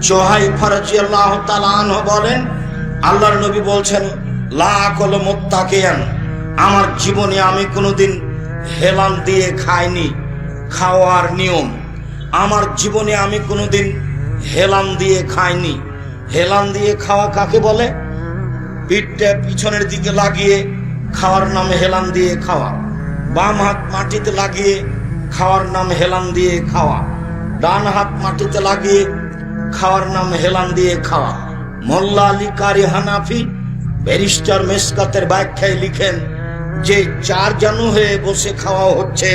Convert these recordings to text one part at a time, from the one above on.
জুহাইফা রাদিয়াল্লাহু তাআলা আনহু বলেন, আল্লাহর নবী বলছেন, লা আকুল মুত্তাকিয়ান, আমার জীবনে আমি কোনোদিন হেলান দিয়ে খাইনি। খাওয়ার নিয়ম, আমার জীবনে আমি কোনোদিন হেলান দিয়ে খাইনি। হেলান দিয়ে খাওয়া কাকে বলে? পিঠটা পিছনের দিকে লাগিয়ে খাওয়ার নাম হেলান দিয়ে খাওয়া। বাম হাত মাটিতে লাগিয়ে খাওয়ার নাম হেলান দিয়ে খাওয়া। ডান হাত মাটিতে লাগিয়ে খাওয়ার নাম হেলান দিয়ে খাওয়া। মোল্লা আলী কারি হানাফি ব্যারিস্টার মেশকাতের ব্যাখ্যায় লিখেন যে চার জানু হয়ে বসে খাওয়া হচ্ছে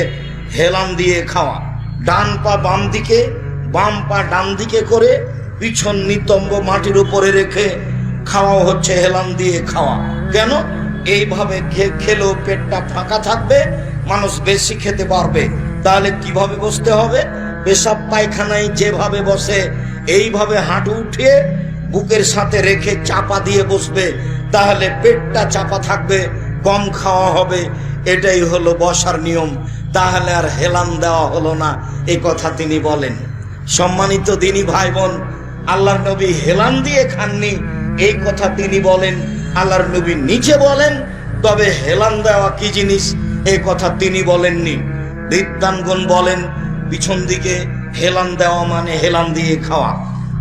হেলান দিয়ে খাওয়া। ডান পা বাম দিকে, বাম পা ডান দিকে করে পিছন নিতম্ব মাটির উপরে রেখে খাওয়া হচ্ছে হেলান দিয়ে খাওয়া। কেন? এইভাবে খেলেও পেটটা ফাঁকা থাকবে, মানুষ বেশি খেতে পারবে। তাহলে কিভাবে বসতে হবে? পেশাব পায়খানায় যেভাবে বসে এইভাবে হাঁটু উঠিয়ে বুকের সাথে রেখে চাপা দিয়ে বসবে, তাহলে পেটটা চাপা থাকবে, কম খাওয়া হবে। এটাই হলো বসার নিয়ম। তাহলে আর হেলান দেওয়া হলো না, এই কথা তিনি বলেন। সম্মানিত দিনী ভাই বোন, আল্লাহর নবী হেলান দিয়ে খাননি এই কথা তিনি বলেন, আল্লাহর নবী নিচে বলেন। তবে হেলান দেওয়া কি জিনিস এই কথা তিনি বলেননি। বিদ্বানগণ বলেন পিছন দিকে হেলান দেওয়া মানে হেলান দিয়ে খাওয়া।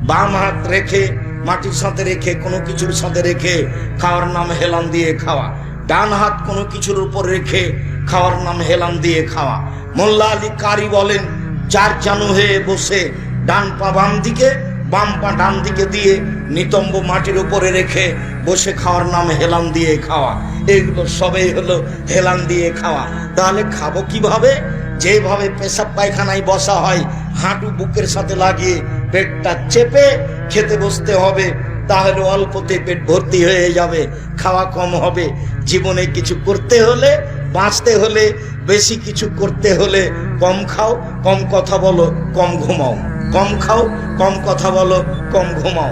বাম হাত রেখে মাটির সাথে রেখে কোনো কিছুর সাথে রেখে খাওয়ার নাম হেলান দিয়ে খাওয়া। ডান হাত কোনো কিছুর উপর রেখে খাওয়ার নাম হেলান দিয়ে খাওয়া। মোল্লা আলী কারি বলেন চার জানু হয়ে বসে ডান পা বাম দিকে, বাম পা ডান দিকে দিয়ে নিতম্ব মাটির উপরে রেখে বসে খাওয়ার নাম হেলান দিয়ে খাওয়া। এগুলো সবই হলো হেলান দিয়ে খাওয়া। তাহলে খাবো কিভাবে? যেভাবে পেশাব পায়খানায় বসা হয়, হাঁটু বুকের সাথে লাগিয়ে পেটটা চেপে খেতে বসতে হবে। তাহলে অল্পতে পেট ভর্তি হয়ে যাবে, খাওয়া কম হবে। জীবনে কিছু করতে হলে, বাঁচতে হলে, বেশি কিছু করতে হলে কম খাও, কম কথা বলো, কম ঘুমাও। কম খাও, কম কথা বলো, কম ঘুমাও।